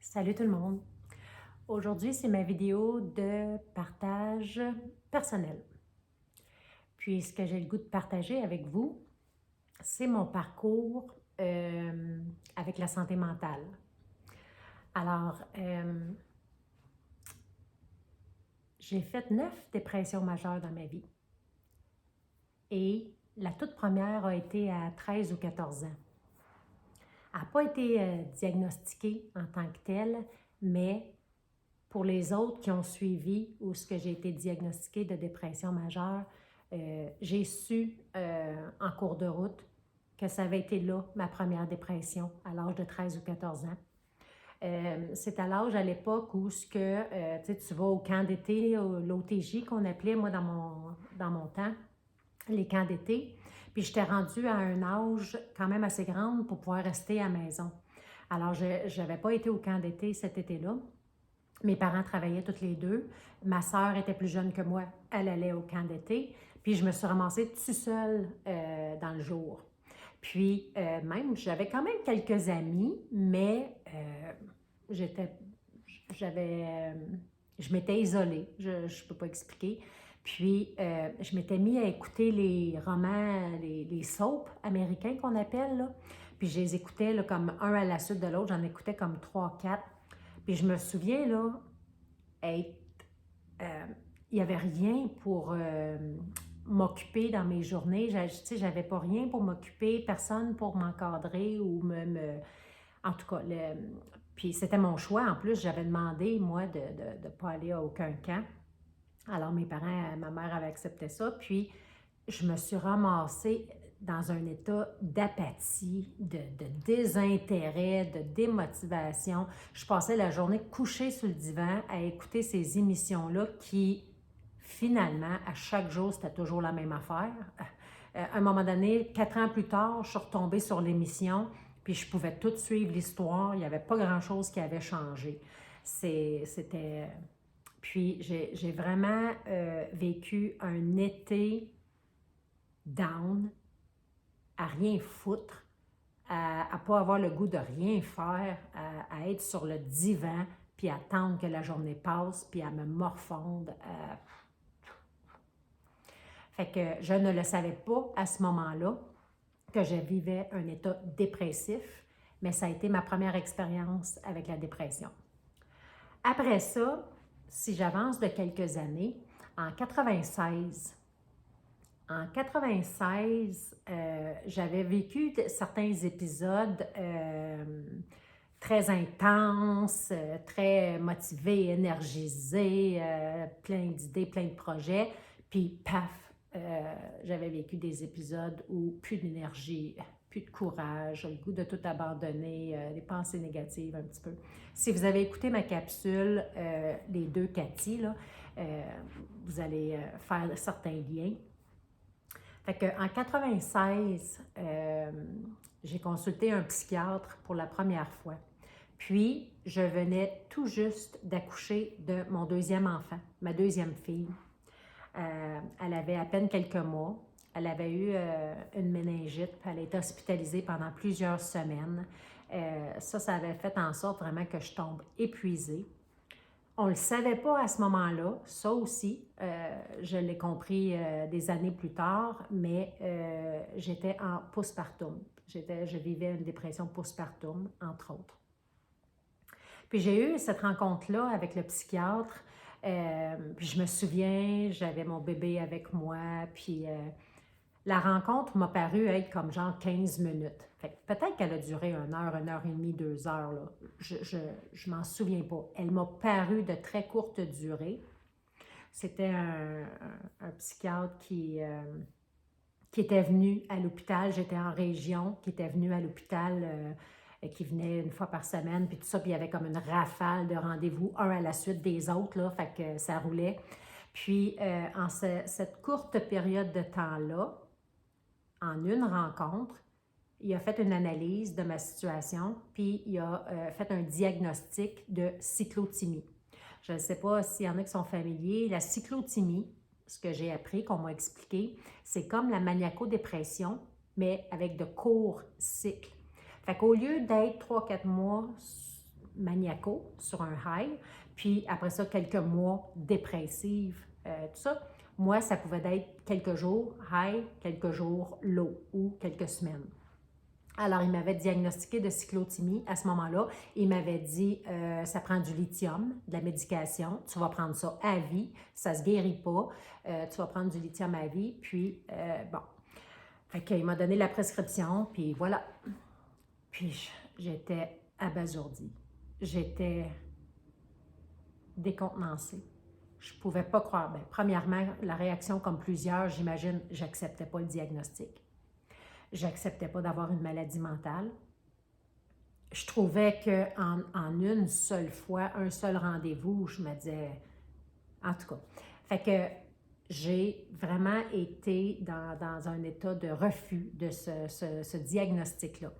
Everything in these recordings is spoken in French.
Salut tout le monde! Aujourd'hui, c'est ma vidéo de partage personnel. Puis, ce que j'ai le goût de partager avec vous, c'est mon parcours avec la santé mentale. Alors, j'ai fait 9 dépressions majeures dans ma vie. Et la toute première a été à 13 ou 14 ans. Elle n'a pas été diagnostiquée en tant que telle, mais pour les autres qui ont suivi ou ce que j'ai été diagnostiquée de dépression majeure, j'ai su en cours de route que ça avait été là ma première dépression à l'âge de 13 ou 14 ans. C'est à l'âge à l'époque où tu vas au camp d'été, l'OTJ qu'on appelait, moi, dans mon temps, les camps d'été. Puis j'étais rendue à un âge quand même assez grand pour pouvoir rester à la maison. Alors, je n'avais pas été au camp d'été cet été-là. Mes parents travaillaient toutes les deux. Ma sœur était plus jeune que moi. Elle allait au camp d'été. Puis je me suis ramassée toute seule dans le jour. Puis même, j'avais quand même quelques amis, mais j'étais, j'avais, je m'étais isolée. Je ne peux pas expliquer. Puis je m'étais mis à écouter les romans, les soaps américains qu'on appelle, là. Puis je les écoutais là, comme un à la suite de l'autre. J'en écoutais comme 3, 4. Puis je me souviens, là, être, euh, il n'y avait rien pour m'occuper dans mes journées. J'avais pas rien pour m'occuper, personne pour m'encadrer ou en tout cas, puis c'était mon choix. En plus, j'avais demandé, moi, de ne pas aller à aucun camp. Alors, mes parents, ma mère avait accepté ça. Puis, je me suis ramassée dans un état d'apathie, de désintérêt, de démotivation. Je passais la journée couchée sur le divan à écouter ces émissions-là qui, finalement, à chaque jour, c'était toujours la même affaire. À un moment donné, 4 ans plus tard, je suis retombée sur l'émission, puis je pouvais tout suivre l'histoire. Il n'y avait pas grand-chose qui avait changé. C'était... Puis j'ai vraiment vécu un été down, à rien foutre, à ne pas avoir le goût de rien faire, à être sur le divan, puis attendre que la journée passe, puis à me morfondre. Fait que je ne le savais pas à ce moment-là que je vivais un état dépressif, mais ça a été ma première expérience avec la dépression. Après ça, si j'avance de quelques années, en 96, j'avais vécu certains épisodes très intenses, très motivés, énergisés, plein d'idées, plein de projets. Puis, paf, j'avais vécu des épisodes où plus d'énergie, plus de courage, le goût de tout abandonner, des pensées négatives un petit peu. Si vous avez écouté ma capsule, les deux Cathy, là, vous allez faire certains liens. Fait qu'en 96, j'ai consulté un psychiatre pour la première fois. Puis, je venais tout juste d'accoucher de mon deuxième enfant, ma deuxième fille. Elle avait à peine quelques mois. Elle avait eu une méningite, puis elle a été hospitalisée pendant plusieurs semaines. Ça avait fait en sorte vraiment que je tombe épuisée. On ne le savait pas à ce moment-là, ça aussi, je l'ai compris des années plus tard, mais j'étais en postpartum. Je vivais une dépression postpartum, entre autres. Puis j'ai eu cette rencontre-là avec le psychiatre, puis je me souviens, j'avais mon bébé avec moi, puis la rencontre m'a paru être comme genre 15 minutes. Fait que peut-être qu'elle a duré 1 heure et demie, 2 heures, là. Je m'en souviens pas. Elle m'a paru de très courte durée. C'était un psychiatre qui était venu à l'hôpital. J'étais en région, qui était venu à l'hôpital, qui venait une fois par semaine, puis tout ça. Puis il y avait comme une rafale de rendez-vous, un à la suite des autres, là. Fait que ça roulait. Puis en cette courte période de temps-là, en une rencontre, il a fait une analyse de ma situation, puis il a fait un diagnostic de cyclothymie. Je ne sais pas s'il y en a qui sont familiers. La cyclothymie, ce que j'ai appris, qu'on m'a expliqué, c'est comme la maniaco-dépression, mais avec de courts cycles. Fait qu'au lieu d'être 3-4 mois maniacaux sur un high, puis après ça, quelques mois dépressifs, tout ça. Moi, ça pouvait être quelques jours high, quelques jours low ou quelques semaines. Alors, il m'avait diagnostiqué de cyclothymie à ce moment-là. Il m'avait dit, ça prend du lithium, de la médication, tu vas prendre ça à vie, ça ne se guérit pas, tu vas prendre du lithium à vie, puis bon. Fait qu'il m'a donné la prescription, puis voilà. Puis j'étais abasourdie. J'étais décontenancée. Je ne pouvais pas croire. Bien, premièrement, la réaction, comme plusieurs, j'imagine, j'acceptais pas le diagnostic. J'acceptais pas d'avoir une maladie mentale. Je trouvais qu'en une seule fois, un seul rendez-vous, je me disais, en tout cas. Fait que j'ai vraiment été dans un état de refus de ce diagnostic-là.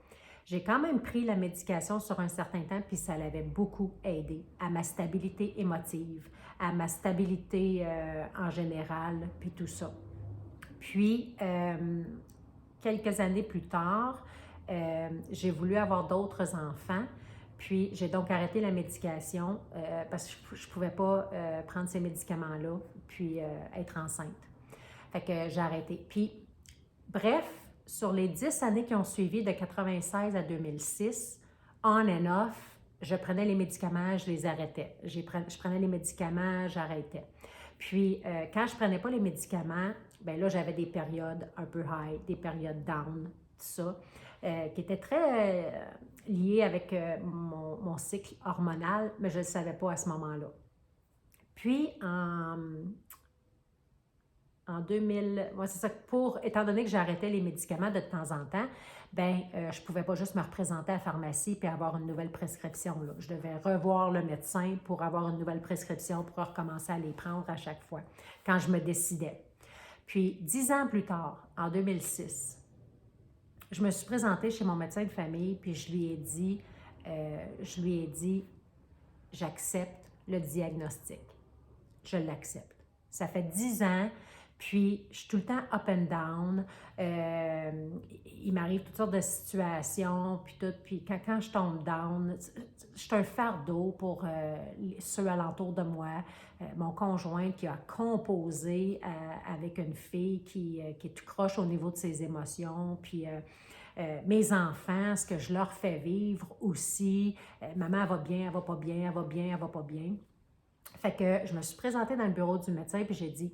J'ai quand même pris la médication sur un certain temps, puis ça l'avait beaucoup aidé à ma stabilité émotive, à ma stabilité en général, puis tout ça. Puis, quelques années plus tard, j'ai voulu avoir d'autres enfants, puis j'ai donc arrêté la médication parce que je ne pouvais pas prendre ces médicaments-là, puis être enceinte. Fait que j'ai arrêté. Puis, bref, sur les 10 années qui ont suivi, de 96 à 2006, on and off, je prenais les médicaments, je les arrêtais. Je prenais les médicaments, j'arrêtais. Puis, quand je ne prenais pas les médicaments, bien là, j'avais des périodes un peu high, des périodes down, tout ça, qui étaient très liées avec mon cycle hormonal, mais je ne le savais pas à ce moment-là. Puis, en 2000, ouais, c'est ça, étant donné que j'arrêtais les médicaments de temps en temps, ben je ne pouvais pas juste me représenter à la pharmacie et avoir une nouvelle prescription. Là. Je devais revoir le médecin pour avoir une nouvelle prescription, pour recommencer à les prendre à chaque fois, quand je me décidais. Puis, 10 ans plus tard, en 2006, je me suis présentée chez mon médecin de famille, puis je lui ai dit, j'accepte le diagnostic. Je l'accepte. Ça fait 10 ans, puis je suis tout le temps up and down. Il m'arrive toutes sortes de situations, puis tout. Puis quand je tombe down, je suis un fardeau pour ceux alentour de moi. Mon conjoint qui a composé avec une fille qui est tout croche au niveau de ses émotions, puis mes enfants, ce que je leur fais vivre aussi. Maman, elle va bien, elle va pas bien, elle va bien, elle va pas bien. Fait que je me suis présentée dans le bureau du médecin puis j'ai dit,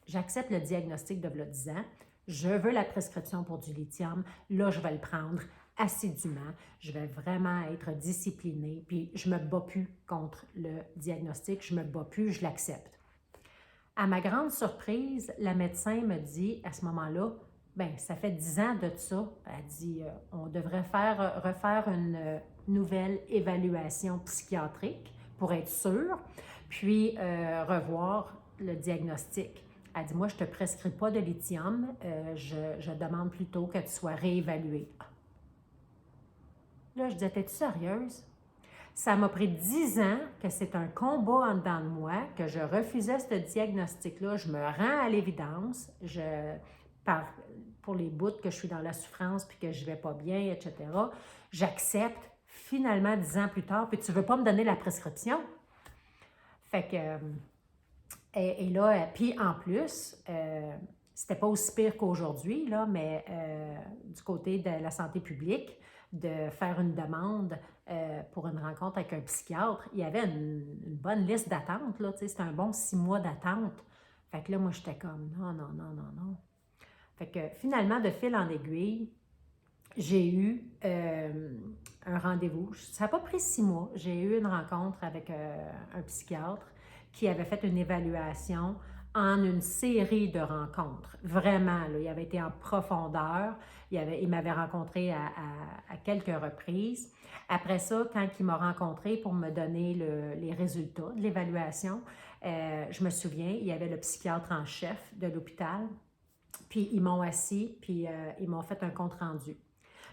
j'accepte le diagnostic de v'là 10 ans, je veux la prescription pour du lithium, là je vais le prendre assidûment, je vais vraiment être disciplinée, puis je me bats plus contre le diagnostic, je me bats plus, je l'accepte. À ma grande surprise, la médecin me dit à ce moment-là, bien, ça fait 10 ans de ça, elle dit, on devrait refaire une nouvelle évaluation psychiatrique pour être sûre, puis revoir le diagnostic. Elle dit, moi, je ne te prescris pas de lithium, je demande plutôt que tu sois réévaluée. Là, je disais, t'es-tu sérieuse? Ça m'a pris 10 ans que c'est un combat en dedans de moi, que je refusais ce diagnostic-là. Je me rends à l'évidence, pour les bouts que je suis dans la souffrance puis que je ne vais pas bien, etc. J'accepte finalement 10 ans plus tard, puis tu ne veux pas me donner la prescription? Fait que, et là, puis en plus, c'était pas aussi pire qu'aujourd'hui, là, mais du côté de la santé publique, de faire une demande pour une rencontre avec un psychiatre, il y avait une bonne liste d'attente, là, tu sais, c'était un bon 6 mois d'attente. Fait que là, moi, j'étais comme, non, non, non, non, non. Fait que finalement, de fil en aiguille, j'ai eu un rendez-vous. Ça n'a pas pris 6 mois. J'ai eu une rencontre avec un psychiatre qui avait fait une évaluation en une série de rencontres. Vraiment, là, il avait été en profondeur. Il m'avait rencontré à quelques reprises. Après ça, quand il m'a rencontré pour me donner les résultats de l'évaluation, je me souviens, il y avait le psychiatre en chef de l'hôpital. Puis ils m'ont assis, puis ils m'ont fait un compte-rendu.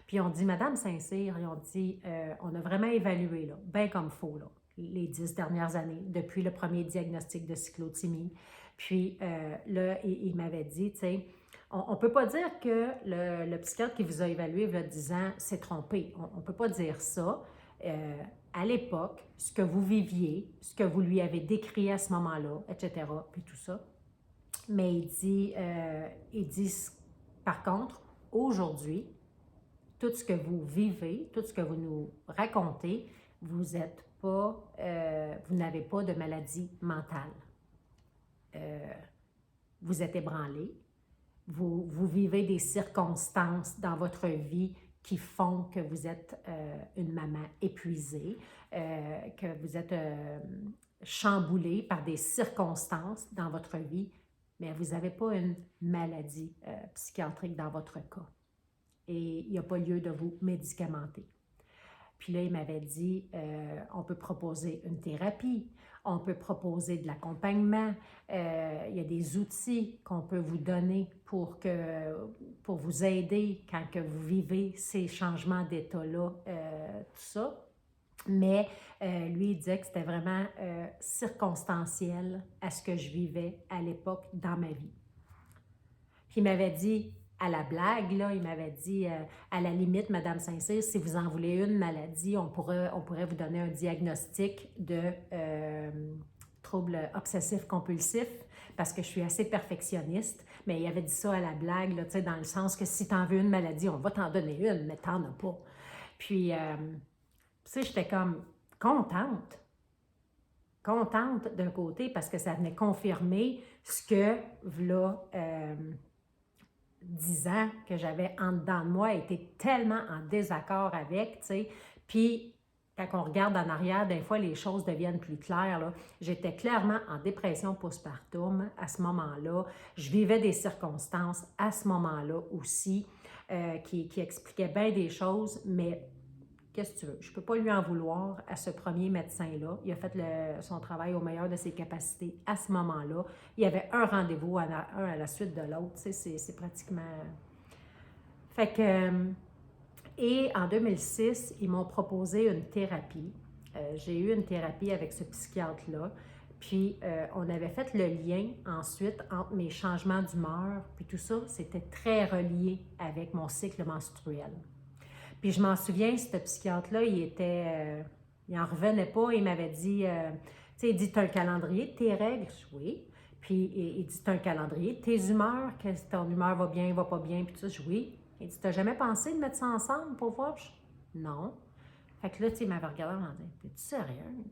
Puis ils ont dit, Madame Saint-Cyr, ils ont dit, on a vraiment évalué, là, bien comme il faut, là, les 10 dernières années, depuis le premier diagnostic de cyclothymie. Puis là, il m'avait dit, tu sais, on ne peut pas dire que le psychiatre qui vous a évalué il y a 10 ans s'est trompé. On ne peut pas dire ça. à l'époque, ce que vous viviez, ce que vous lui avez décrit à ce moment-là, etc., puis tout ça. Mais il dit, par contre, aujourd'hui, tout ce que vous vivez, tout ce que vous nous racontez, vous êtes pas, vous n'avez pas de maladie mentale. Vous êtes ébranlé, vous vivez des circonstances dans votre vie qui font que vous êtes une maman épuisée, que vous êtes chamboulé par des circonstances dans votre vie, mais vous n'avez pas une maladie psychiatrique dans votre cas. Et il n'y a pas lieu de vous médicamenter. Puis là, il m'avait dit, on peut proposer une thérapie, on peut proposer de l'accompagnement, il y a des outils qu'on peut vous donner pour vous aider quand que vous vivez ces changements d'état-là, tout ça. Mais lui, il disait que c'était vraiment circonstanciel à ce que je vivais à l'époque dans ma vie. Puis il m'avait dit, à la blague, là, il m'avait dit, à la limite, Madame Saint-Cyr, si vous en voulez une maladie, on pourrait vous donner un diagnostic de trouble obsessif-compulsif, parce que je suis assez perfectionniste, mais il avait dit ça à la blague, là, dans le sens que si tu en veux une maladie, on va t'en donner une, mais t'en as pas. Puis, tu sais, j'étais comme contente d'un côté, parce que ça venait confirmer ce que, là, 10 ans que j'avais en dedans de moi, était tellement en désaccord avec, tu sais. Puis, quand on regarde en arrière, des fois, les choses deviennent plus claires, là. J'étais clairement en dépression postpartum à ce moment-là. Je vivais des circonstances à ce moment-là aussi qui expliquaient bien des choses, mais qu'est-ce que tu veux? Je ne peux pas lui en vouloir à ce premier médecin-là. Il a fait son travail au meilleur de ses capacités à ce moment-là. Il y avait un rendez-vous un à la suite de l'autre. Tu sais, c'est pratiquement... Fait que... Et en 2006, ils m'ont proposé une thérapie. J'ai eu une thérapie avec ce psychiatre-là. Puis, on avait fait le lien ensuite entre mes changements d'humeur. Puis tout ça, c'était très relié avec mon cycle menstruel. Puis je m'en souviens, ce psychiatre-là, il en revenait pas. Il m'avait dit, tu sais, il dit, tu as un calendrier de tes règles? Oui. Puis il dit, tu as un calendrier de tes humeurs, que ton humeur va bien, va pas bien, puis tout ça. Oui. Il dit, tu n'as jamais pensé de mettre ça ensemble pour voir? Non. Fait que là, tu sais, il m'avait regardé en me disant, t'es-tu sérieuse?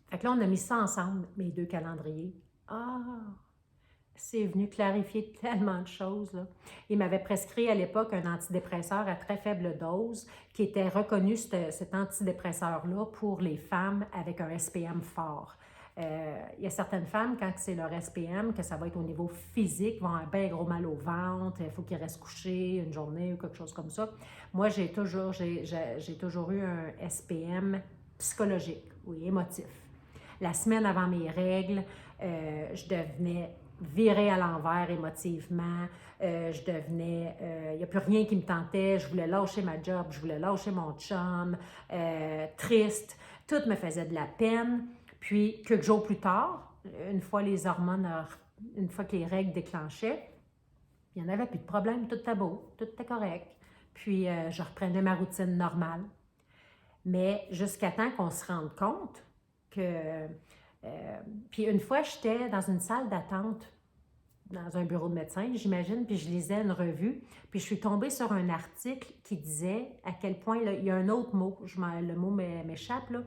Fait que là, on a mis ça ensemble, mes deux calendriers. Ah! C'est venu clarifier tellement de choses, là. Il m'avait prescrit à l'époque un antidépresseur à très faible dose qui était reconnu, cet antidépresseur-là, pour les femmes avec un SPM fort. Il y a certaines femmes, quand c'est leur SPM, que ça va être au niveau physique, vont avoir bien gros mal au ventre, il faut qu'ils restent couchés une journée ou quelque chose comme ça. Moi, j'ai toujours eu un SPM psychologique, oui, émotif. La semaine avant mes règles, je devenais virée à l'envers émotivement, je devenais, il n'y a plus rien qui me tentait, je voulais lâcher ma job, je voulais lâcher mon chum, triste, tout me faisait de la peine. Puis, quelques jours plus tard, une fois les hormones, une fois que les règles déclenchaient, il n'y en avait plus de problème, tout était beau, tout était correct. Puis, je reprenais ma routine normale. Mais jusqu'à temps qu'on se rende compte que... puis une fois, j'étais dans une salle d'attente, dans un bureau de médecin, j'imagine, puis je lisais une revue, puis je suis tombée sur un article qui disait à quel point, là, il y a un autre mot, le mot m'échappe, là,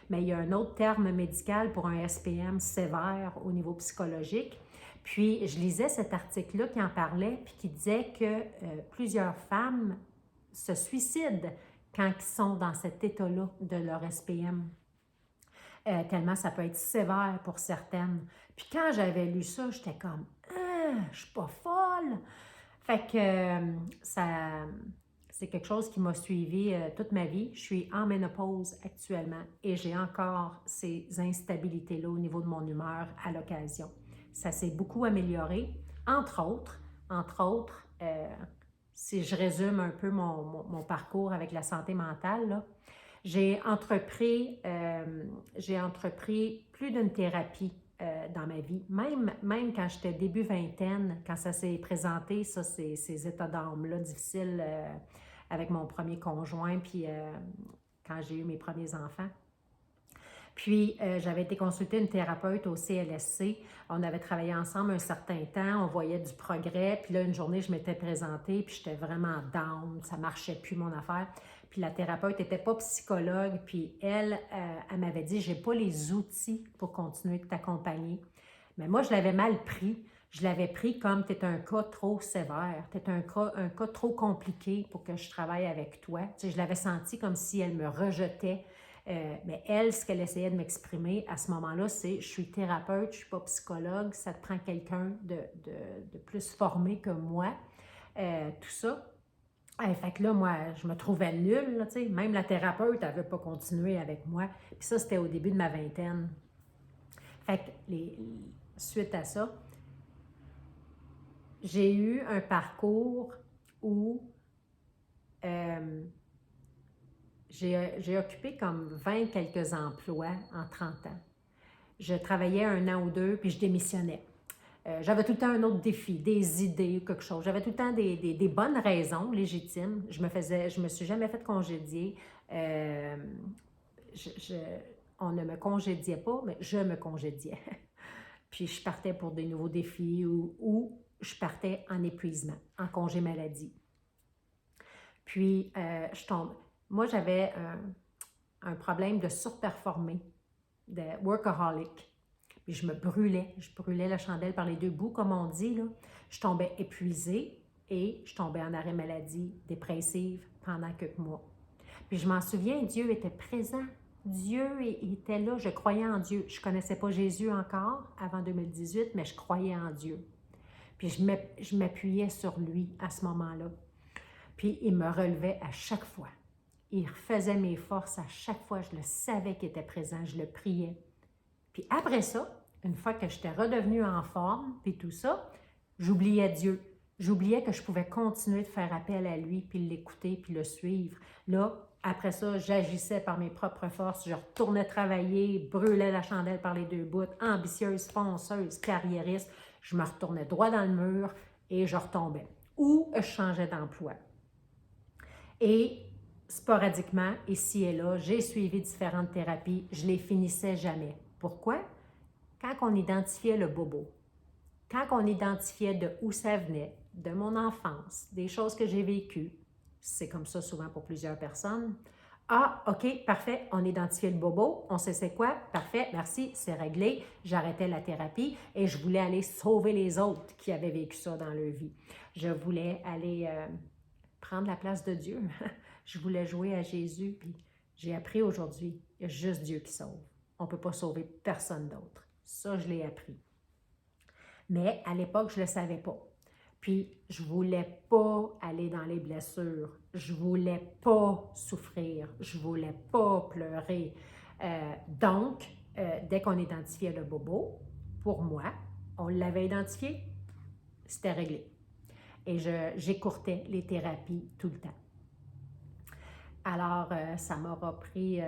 mais il y a un autre terme médical pour un SPM sévère au niveau psychologique. Puis je lisais cet article-là qui en parlait, puis qui disait que plusieurs femmes se suicident quand ils sont dans cet état-là de leur SPM. Tellement ça peut être sévère pour certaines. Puis quand j'avais lu ça, j'étais comme « Ah, je suis pas folle! » Fait que c'est quelque chose qui m'a suivi toute ma vie. Je suis en ménopause actuellement et j'ai encore ces instabilités-là au niveau de mon humeur à l'occasion. Ça s'est beaucoup amélioré, entre autres, si je résume un peu mon parcours avec la santé mentale, là, j'ai entrepris plus d'une thérapie dans ma vie. Même quand j'étais début vingtaine, quand ça s'est présenté, ces états d'âme-là difficiles avec mon premier conjoint, puis quand j'ai eu mes premiers enfants. Puis, j'avais été consulter une thérapeute au CLSC. On avait travaillé ensemble un certain temps, on voyait du progrès. Puis là, une journée, je m'étais présentée, puis j'étais vraiment down, ça marchait plus mon affaire. Puis la thérapeute n'était pas psychologue, puis elle m'avait dit, j'ai pas les outils pour continuer de t'accompagner. Mais moi, je l'avais mal pris. Je l'avais pris comme tu es un cas trop sévère, tu es un cas trop compliqué pour que je travaille avec toi. Tu sais, je l'avais senti comme si elle me rejetait. Mais elle, ce qu'elle essayait de m'exprimer à ce moment-là, c'est je suis thérapeute, je ne suis pas psychologue, ça te prend quelqu'un de plus formé que moi. Tout ça. Fait que là, moi, je me trouvais nulle, là, tu sais. Même la thérapeute, elle ne veut pas continuer avec moi. Puis ça, c'était au début de ma vingtaine. Fait que suite à ça, j'ai eu un parcours où j'ai occupé comme 20 quelques emplois en 30 ans. Je travaillais 1 an ou 2, puis je démissionnais. J'avais tout le temps un autre défi, des idées ou quelque chose. J'avais tout le temps des bonnes raisons légitimes. Je me suis jamais fait congédier. On ne me congédiait pas, mais je me congédiais. Puis je partais pour des nouveaux défis ou je partais en épuisement, en congé maladie. Puis je tombe. Moi, j'avais un problème de surperformer, de workaholic. Puis je brûlais la chandelle par les 2 bouts, comme on dit, là. Je tombais épuisée et je tombais en arrêt maladie, dépressive, pendant quelques mois. Puis je m'en souviens, Dieu était présent. Dieu était là, je croyais en Dieu. Je ne connaissais pas Jésus encore avant 2018, mais je croyais en Dieu. Puis je m'appuyais sur lui à ce moment-là. Puis il me relevait à chaque fois. Il refaisait mes forces à chaque fois. Je le savais qu'il était présent, je le priais. Puis après ça, une fois que j'étais redevenue en forme, puis tout ça, j'oubliais Dieu. J'oubliais que je pouvais continuer de faire appel à lui, puis l'écouter, puis le suivre. Là, après ça, j'agissais par mes propres forces. Je retournais travailler, brûlais la chandelle par les 2 bouts, ambitieuse, fonceuse, carriériste. Je me retournais droit dans le mur et je retombais. Ou je changeais d'emploi. Et sporadiquement, ici et là, j'ai suivi différentes thérapies. Je les finissais jamais. Pourquoi? Quand on identifiait le bobo, quand on identifiait de où ça venait, de mon enfance, des choses que j'ai vécues, c'est comme ça souvent pour plusieurs personnes. Ah, OK, parfait, on identifiait le bobo, on sait c'est quoi, parfait, merci, c'est réglé. J'arrêtais la thérapie et je voulais aller sauver les autres qui avaient vécu ça dans leur vie. Je voulais aller prendre la place de Dieu. Je voulais jouer à Jésus, puis j'ai appris aujourd'hui, il y a juste Dieu qui sauve. On ne peut pas sauver personne d'autre. Ça, je l'ai appris. Mais à l'époque, je ne le savais pas. Puis, je ne voulais pas aller dans les blessures. Je ne voulais pas souffrir. Je ne voulais pas pleurer. Donc, dès qu'on identifiait le bobo, pour moi, on l'avait identifié, c'était réglé. Et j'écourtais les thérapies tout le temps. Alors, ça m'aura pris...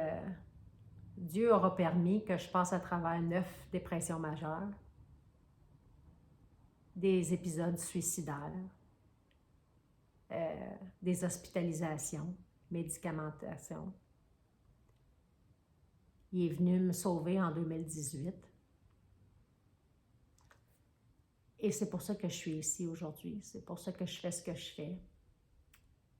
Dieu aura permis que je passe à travers 9 dépressions majeures, des épisodes suicidaires, des hospitalisations, médicamentation. Il est venu me sauver en 2018. Et c'est pour ça que je suis ici aujourd'hui. C'est pour ça que je fais ce que je fais.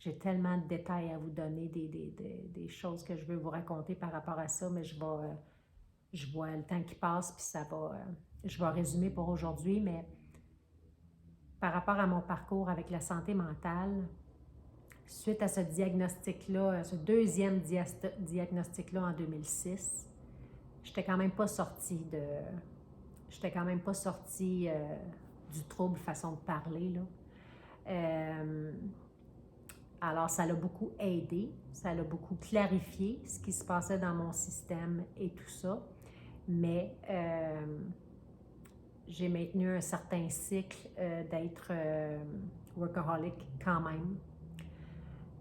J'ai tellement de détails à vous donner, des choses que je veux vous raconter par rapport à ça, mais je vois le temps qui passe, puis je vais résumer pour aujourd'hui, mais par rapport à mon parcours avec la santé mentale, suite à ce diagnostic-là, ce deuxième diagnostic-là en 2006, j'étais quand même pas sortie du trouble façon de parler, là. Alors, ça l'a beaucoup aidé, ça l'a beaucoup clarifié ce qui se passait dans mon système et tout ça, mais j'ai maintenu un certain cycle d'être workaholic quand même.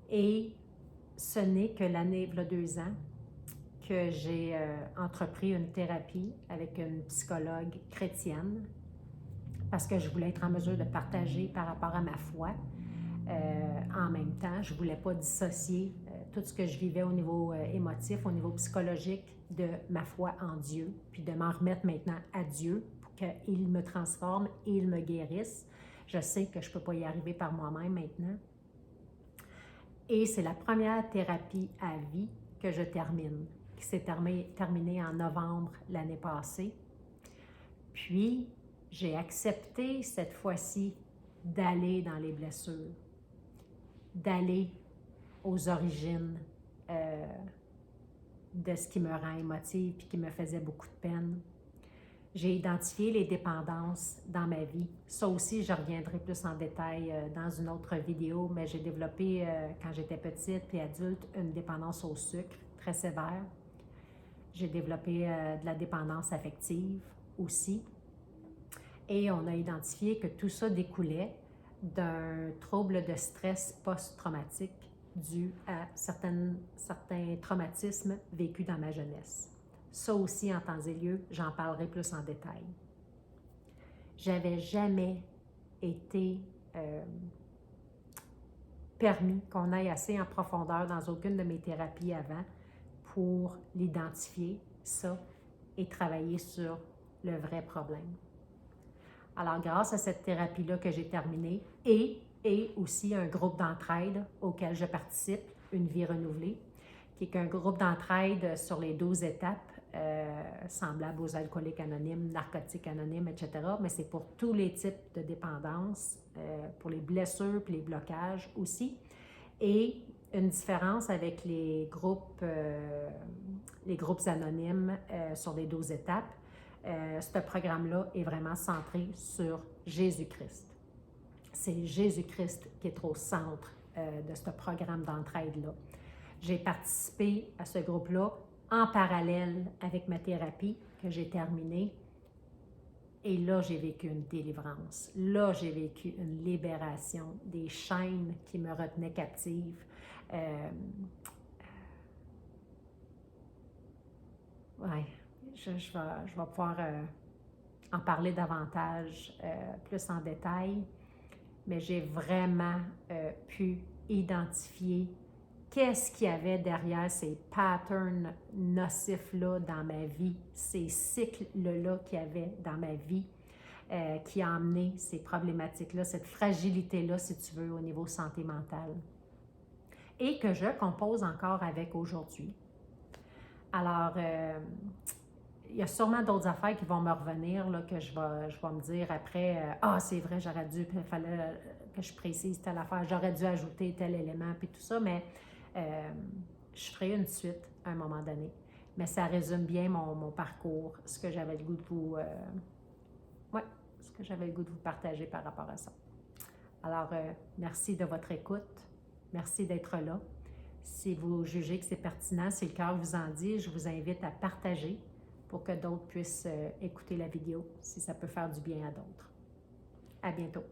Et ce n'est que l'année, il y a 2 ans, que j'ai entrepris une thérapie avec une psychologue chrétienne parce que je voulais être en mesure de partager par rapport à ma foi. en même temps. Je ne voulais pas dissocier tout ce que je vivais au niveau émotif, au niveau psychologique de ma foi en Dieu, puis de m'en remettre maintenant à Dieu pour qu'il me transforme et il me guérisse. Je sais que je ne peux pas y arriver par moi-même maintenant. Et c'est la première thérapie à vie que je termine, qui s'est terminée en novembre l'année passée. Puis, j'ai accepté cette fois-ci d'aller dans les blessures, d'aller aux origines de ce qui me rend émotive et qui me faisait beaucoup de peine. J'ai identifié les dépendances dans ma vie. Ça aussi, je reviendrai plus en détail dans une autre vidéo, mais j'ai développé, quand j'étais petite et adulte, une dépendance au sucre très sévère. J'ai développé de la dépendance affective aussi. Et on a identifié que tout ça découlait d'un trouble de stress post-traumatique dû à certains traumatismes vécus dans ma jeunesse. Ça aussi, en temps et lieu, j'en parlerai plus en détail. J'avais jamais été permis qu'on aille assez en profondeur dans aucune de mes thérapies avant pour l'identifier, ça, et travailler sur le vrai problème. Alors, grâce à cette thérapie-là que j'ai terminée et aussi un groupe d'entraide auquel je participe, Une vie renouvelée, qui est un groupe d'entraide sur les 12 étapes, semblables aux alcooliques anonymes, narcotiques anonymes, etc. Mais c'est pour tous les types de dépendances, pour les blessures et les blocages aussi. Et une différence avec les groupes anonymes sur les 12 étapes, ce programme-là est vraiment centré sur Jésus-Christ. C'est Jésus-Christ qui est au centre de ce programme d'entraide-là. J'ai participé à ce groupe-là en parallèle avec ma thérapie que j'ai terminée. Et là, j'ai vécu une délivrance. Là, j'ai vécu une libération des chaînes qui me retenaient captive. Je vais pouvoir en parler davantage, plus en détail, mais j'ai vraiment pu identifier qu'est-ce qu'il y avait derrière ces patterns nocifs-là dans ma vie, ces cycles-là qu'il y avait dans ma vie, qui a amené ces problématiques-là, cette fragilité-là, si tu veux, au niveau santé mentale, et que je compose encore avec aujourd'hui. Alors, il y a sûrement d'autres affaires qui vont me revenir, là, que je vais me dire après, c'est vrai, j'aurais dû, il fallait que je précise telle affaire, j'aurais dû ajouter tel élément, puis tout ça, mais je ferai une suite à un moment donné. Mais ça résume bien mon parcours, ce que j'avais le goût de vous... ce que j'avais le goût de vous partager par rapport à ça. Alors, merci de votre écoute. Merci d'être là. Si vous jugez que c'est pertinent, si le cœur vous en dit, je vous invite à partager pour que d'autres puissent écouter la vidéo, si ça peut faire du bien à d'autres. À bientôt.